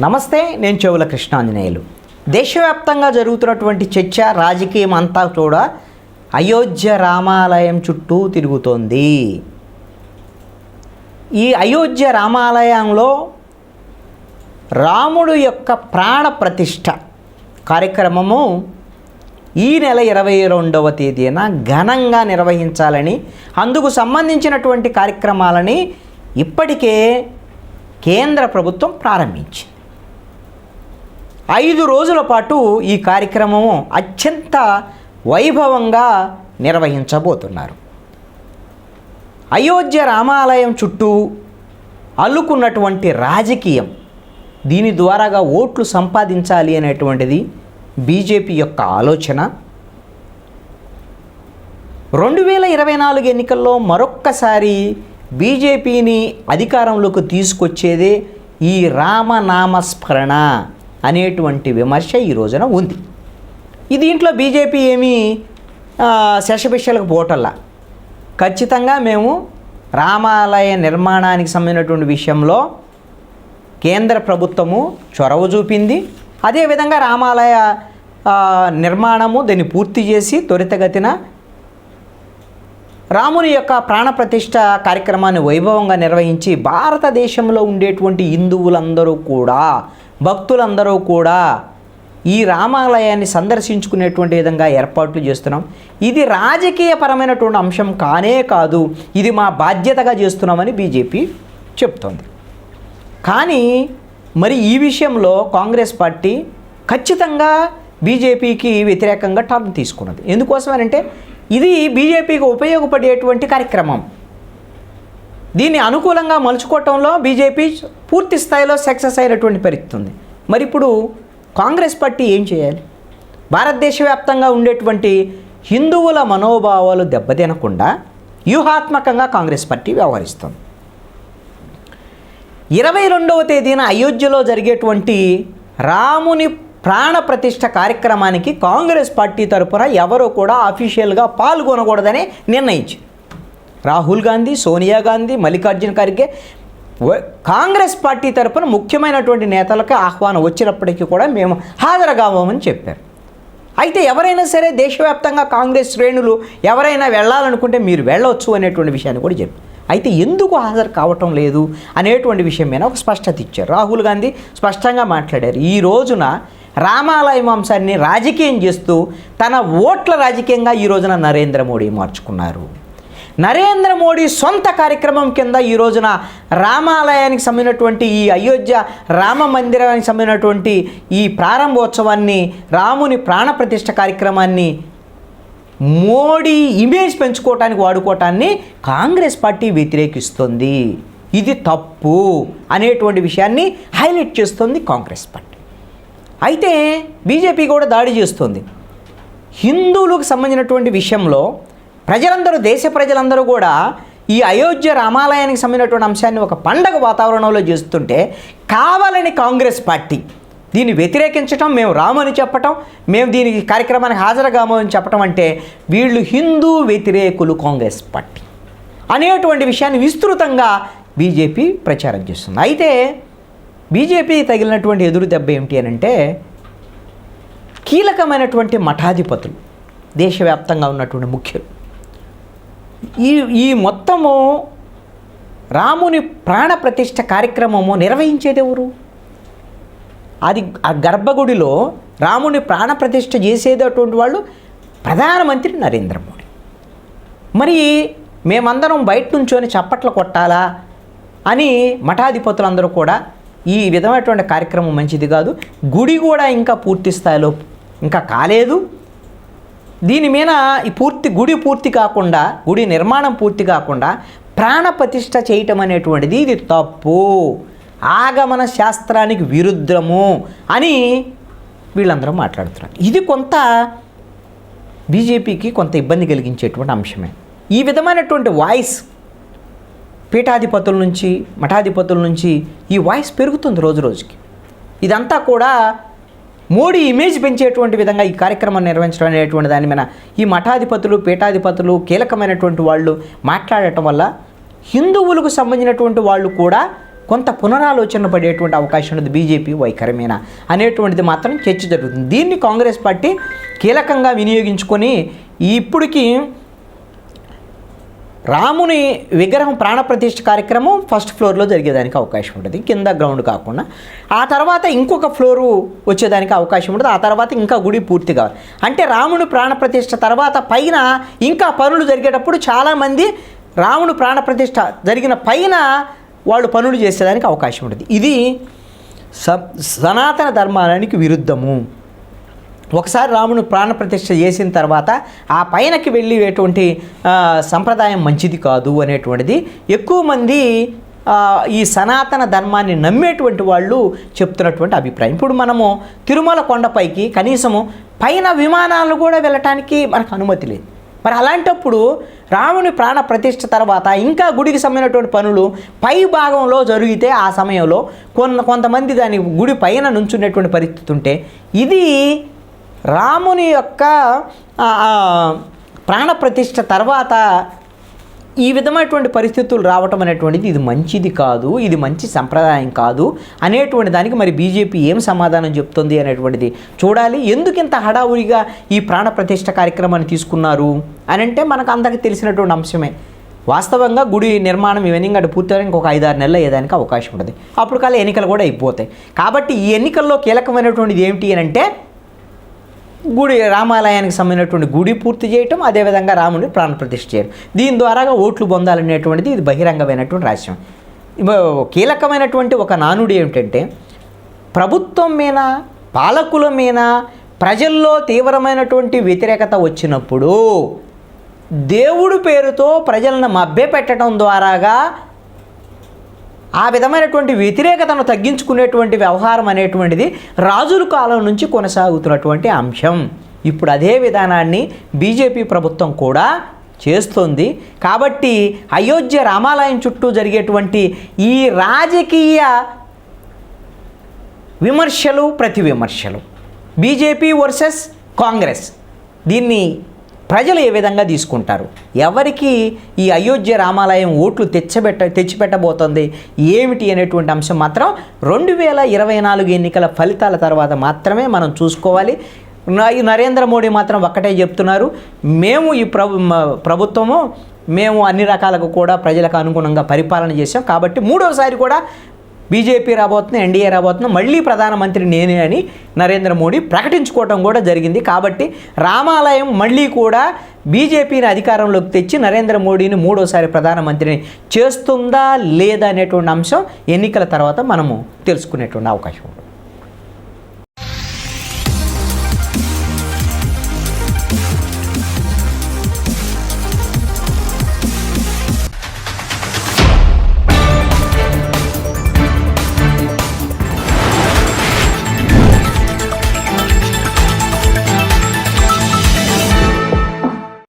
నమస్తే, నేను చెవుల కృష్ణాంజనేయులు. దేశవ్యాప్తంగా జరుగుతున్నటువంటి చర్చ రాజకీయం అంతా కూడా అయోధ్య రామాలయం చుట్టూ తిరుగుతోంది. ఈ అయోధ్య రామాలయంలో రాముడు యొక్క ప్రాణ ప్రతిష్ఠ కార్యక్రమము ఈ నెల 22వ తేదీన ఘనంగా నిర్వహించాలని, అందుకు సంబంధించినటువంటి కార్యక్రమాలని ఇప్పటికే కేంద్ర ప్రభుత్వం ప్రారంభించింది. 5 రోజుల పాటు ఈ కార్యక్రమం అత్యంత వైభవంగా నిర్వహించబోతున్నారు. అయోధ్య రామాలయం చుట్టూ అల్లుకున్నటువంటి రాజకీయం, దీని ద్వారాగా ఓట్లు సంపాదించాలి అనేటువంటిది బీజేపీ యొక్క ఆలోచన. 2024 ఎన్నికల్లో మరొక్కసారి బీజేపీని అధికారంలోకి తీసుకొచ్చేదే ఈ రామనామస్మరణ అనేటువంటి విమర్శ ఈ రోజున ఉంది. దీంట్లో బీజేపీ ఏమీ శశభిషలకు పోటల్లా, ఖచ్చితంగా మేము రామాలయ నిర్మాణానికి సంబంధించినటువంటి విషయంలో కేంద్ర ప్రభుత్వము చొరవ చూపింది. అదేవిధంగా రామాలయ నిర్మాణము దాన్ని పూర్తి చేసి త్వరితగతిన రాముని యొక్క ప్రాణప్రతిష్ఠ కార్యక్రమాన్ని వైభవంగా నిర్వహించి భారతదేశంలో ఉండేటువంటి హిందువులందరూ కూడా, భక్తులందరూ కూడా ఈ రామాలయాన్ని సందర్శించుకునేటువంటి విధంగా ఏర్పాట్లు చేస్తున్నాం. ఇది రాజకీయపరమైనటువంటి అంశం కానే కాదు, ఇది మా బాధ్యతగా చేస్తున్నామని బీజేపీ చెప్తోంది. కానీ మరి ఈ విషయంలో కాంగ్రెస్ పార్టీ ఖచ్చితంగా బీజేపీకి వ్యతిరేకంగా టర్న్ తీసుకున్నది. ఎందుకోసమనంటే ఇది బీజేపీకి ఉపయోగపడేటువంటి కార్యక్రమం. దీన్ని అనుకూలంగా మలుచుకోవటంలో బీజేపీ పూర్తి స్థాయిలో సక్సెస్ అయినటువంటి పరిస్థితి ఉంది. మరి ఇప్పుడు కాంగ్రెస్ పార్టీ ఏం చేయాలి? భారతదేశ వ్యాప్తంగా ఉండేటువంటి హిందువుల మనోభావాలు దెబ్బతినకుండా వ్యూహాత్మకంగా కాంగ్రెస్ పార్టీ వ్యవహరిస్తుంది. 22వ తేదీన అయోధ్యలో జరిగేటువంటి రాముని ప్రాణ ప్రతిష్ఠ కార్యక్రమానికి కాంగ్రెస్ పార్టీ తరపున ఎవరూ కూడా అఫీషియల్గా పాల్గొనకూడదని నిర్ణయించింది. రాహుల్ గాంధీ, సోనియా గాంధీ, మల్లికార్జున ఖర్గే కాంగ్రెస్ పార్టీ తరపున ముఖ్యమైనటువంటి నేతలకు ఆహ్వానం వచ్చినప్పటికీ కూడా మేము హాజరుగామని చెప్పారు. అయితే ఎవరైనా సరే దేశవ్యాప్తంగా కాంగ్రెస్ శ్రేణులు ఎవరైనా వెళ్ళాలనుకుంటే మీరు వెళ్ళవచ్చు అనేటువంటి విషయాన్ని కూడా చెప్పారు. అయితే ఎందుకు హాజరు కావటం లేదు అనేటువంటి విషయం మీద ఒక స్పష్టత ఇచ్చారు. రాహుల్ గాంధీ స్పష్టంగా మాట్లాడారు. ఈ రోజున రామాలయం అంశాన్ని రాజకీయం చేస్తూ తన ఓట్ల రాజకీయంగా ఈ రోజున నరేంద్ర మోడీ మార్చుకున్నారు. నరేంద్ర మోడీ సొంత కార్యక్రమం కింద ఈ రోజున రామాలయానికి సంబంధించినటువంటి ఈ అయోధ్య రామ మందిరానికి సంబంధించినటువంటి ఈ ప్రారంభోత్సవాన్ని, రాముని ప్రాణప్రతిష్ఠ కార్యక్రమాన్ని మోడీ ఇమేజ్ పెంచుకోవటానికి వాడుకోవటాన్ని కాంగ్రెస్ పార్టీ వ్యతిరేకిస్తుంది. ఇది తప్పు అనేటువంటి విషయాన్ని హైలైట్ చేస్తుంది కాంగ్రెస్ పార్టీ. అయితే బీజేపీ కూడా దాడి చేస్తుంది. హిందువులకు సంబంధించినటువంటి విషయంలో ప్రజలందరూ, దేశ ప్రజలందరూ కూడా ఈ అయోధ్య రామాలయానికి సంబంధించినటువంటి అంశాన్ని ఒక పండగ వాతావరణంలో చేస్తుంటే కావాలని కాంగ్రెస్ పార్టీ దీన్ని వ్యతిరేకించటం, మేము రామని చెప్పటం, మేము దీనికి కార్యక్రమానికి హాజరుగాము అని చెప్పటం అంటే వీళ్ళు హిందూ వ్యతిరేకులు కాంగ్రెస్ పార్టీ అనేటువంటి విషయాన్ని విస్తృతంగా బీజేపీ ప్రచారం చేస్తుంది. అయితే బీజేపీ తగిలినటువంటి ఎదురు దెబ్బ ఏమిటి అని అంటే కీలకమైనటువంటి మఠాధిపతులు, దేశవ్యాప్తంగా ఉన్నటువంటి ముఖ్యులు ఈ మొత్తము రాముని ప్రాణప్రతిష్ఠ కార్యక్రమము నిర్వహించేది ఎవరు? అది ఆ గర్భగుడిలో రాముని ప్రాణప్రతిష్ఠ చేసేటటువంటి వాళ్ళు ప్రధానమంత్రి నరేంద్ర మోడీ. మరి మేమందరం బయట నుంచొని చప్పట్లు కొట్టాలా అని మఠాధిపతులందరూ కూడా ఈ విధమైనటువంటి కార్యక్రమం మంచిది కాదు, గుడి కూడా ఇంకా పూర్తి స్థాయిలో ఇంకా కాలేదు, దీని మీద ఈ గుడి పూర్తి కాకుండా, గుడి నిర్మాణం పూర్తి కాకుండా ప్రాణప్రతిష్ఠ చేయటం అనేటువంటిది ఇది తప్పు, ఆగమన శాస్త్రానికి విరుద్ధము అని వీళ్ళందరూ మాట్లాడుతున్నారు. ఇది కొంత బీజేపీకి కొంత ఇబ్బంది కలిగించేటువంటి అంశమే. ఈ విధమైనటువంటి వాయిస్ పీఠాధిపతుల నుంచి, మఠాధిపతుల నుంచి ఈ వాయిస్ పెరుగుతుంది రోజు రోజుకి. ఇదంతా కూడా మోడీ ఇమేజ్ పెంచేటువంటి విధంగా ఈ కార్యక్రమాన్ని నిర్వహించడం అనేటువంటి దాని మీద ఈ మఠాధిపతులు, పీఠాధిపతులు, కీలకమైనటువంటి వాళ్ళు మాట్లాడటం వల్ల హిందువులకు సంబంధించినటువంటి వాళ్ళు కూడా కొంత పునరాలోచన పడేటువంటి అవకాశం ఉన్నది బీజేపీ వైఖరిమేనా అనేటువంటిది మాత్రం చర్చ జరుగుతుంది. దీన్ని కాంగ్రెస్ పార్టీ కీలకంగా వినియోగించుకొని ఇప్పటికీ రాముని విగ్రహం ప్రాణప్రతిష్ఠ కార్యక్రమం ఫస్ట్ ఫ్లోర్లో జరిగేదానికి అవకాశం ఉంటుంది, కింద గ్రౌండ్ కాకుండా. ఆ తర్వాత ఇంకొక ఫ్లోరు వచ్చేదానికి అవకాశం ఉంటుంది. ఆ తర్వాత ఇంకా గుడి పూర్తి కావాలి అంటే రాముని ప్రాణప్రతిష్ఠ తర్వాత పైన ఇంకా పనులు జరిగేటప్పుడు చాలామంది రాముని ప్రాణప్రతిష్ఠ జరిగిన పైన వాళ్ళు పనులు చేసేదానికి అవకాశం ఉంటుంది. ఇది సనాతన ధర్మానికి విరుద్ధము. ఒకసారి రాముని ప్రాణప్రతిష్ఠ చేసిన తర్వాత ఆ పైనకి వెళ్ళేటువంటి సంప్రదాయం మంచిది కాదు అనేటువంటిది ఎక్కువ మంది ఈ సనాతన ధర్మాన్ని నమ్మేటువంటి వాళ్ళు చెప్తున్నటువంటి అభిప్రాయం. ఇప్పుడు మనము తిరుమల కొండపైకి కనీసము పైన విమానాలు కూడా వెళ్ళటానికి మనకు అనుమతి లేదు. మరి అలాంటప్పుడు రాముని ప్రాణ ప్రతిష్ఠ తర్వాత ఇంకా గుడికి సంబంధించినటువంటి పనులు పై భాగంలో జరిగితే ఆ సమయంలో కొంతమంది దాని గుడి పైన నుంచునేటువంటి పరిస్థితి ఉంటే ఇది రాముని యొక్క ప్రాణప్రతిష్ఠ తర్వాత ఈ విధమైనటువంటి పరిస్థితులు రావటం అనేటువంటిది ఇది మంచిది కాదు, ఇది మంచి సంప్రదాయం కాదు అనేటువంటి దానికి మరి బీజేపీ ఏం సమాధానం చెప్తుంది అనేటువంటిది చూడాలి. ఎందుకు ఇంత హడావుడిగా ఈ ప్రాణప్రతిష్ఠ కార్యక్రమాన్ని తీసుకున్నారు అని అంటే మనకు అందరికీ తెలిసినటువంటి అంశమే. వాస్తవంగా గుడి నిర్మాణం ఇవన్నీ అటు పూర్తిగా ఇంకొక 5-6 నెలలు అయ్యేదానికి అవకాశం ఉంటుంది. అప్పుడు కాలే ఎన్నికలు కూడా అయిపోతాయి. కాబట్టి ఈ ఎన్నికల్లో కీలకమైనటువంటిది ఏమిటి అని అంటే గుడి రామాలయానికి సంబంధించినటువంటి గుడి పూర్తి చేయటం, అదేవిధంగా రాముని ప్రాణప్రతిష్ఠ చేయడం. దీని ద్వారాగా ఓట్లు పొందాలనేటువంటిది ఇది బహిరంగమైనటువంటి రహస్యం. కీలకమైనటువంటి ఒక నానుడి ఏమిటంటే ప్రభుత్వం మీద, పాలకుల మీద ప్రజల్లో తీవ్రమైనటువంటి వ్యతిరేకత వచ్చినప్పుడు దేవుడి పేరుతో ప్రజలను మభ్యపెట్టడం ద్వారాగా ఆ విధమైనటువంటి వ్యతిరేకతను తగ్గించుకునేటువంటి వ్యవహారం అనేటువంటిది రాజుల కాలం నుంచి కొనసాగుతున్నటువంటి అంశం. ఇప్పుడు అదే విధానాన్ని బీజేపీ ప్రభుత్వం కూడా చేస్తుంది. కాబట్టి అయోధ్య రామాలయం చుట్టూ జరిగేటువంటి ఈ రాజకీయ విమర్శలు, ప్రతి విమర్శలు, బీజేపీ వర్సెస్ కాంగ్రెస్, దీన్ని ప్రజలు ఏ విధంగా తీసుకుంటారు, ఎవరికి ఈ అయోధ్య రామాలయం ఓట్లు తెచ్చిపెట్టబోతుంది ఏమిటి అనేటువంటి అంశం మాత్రం 2024 ఎన్నికల ఫలితాల తర్వాత మాత్రమే మనం చూసుకోవాలి. నరేంద్ర మోడీ మాత్రం ఒక్కటే చెప్తున్నారు, మేము ఈ ప్రభుత్వము మేము అన్ని రకాలకు కూడా ప్రజలకు అనుగుణంగా పరిపాలన చేశాం, కాబట్టి మూడోసారి కూడా బీజేపీ రాబోతుంది, ఎన్డీఏ రాబోతుంది, మళ్ళీ ప్రధానమంత్రి నేనే అని నరేంద్ర మోడీ ప్రకటించుకోవటం కూడా జరిగింది. కాబట్టి రామాలయం మళ్ళీ కూడా బీజేపీని అధికారంలోకి తెచ్చి నరేంద్ర మోడీని మూడోసారి ప్రధానమంత్రిని చేస్తుందా లేదా అనేటువంటి అంశం ఎన్నికల తర్వాత మనము తెలుసుకునేటువంటి అవకాశం ఉంది.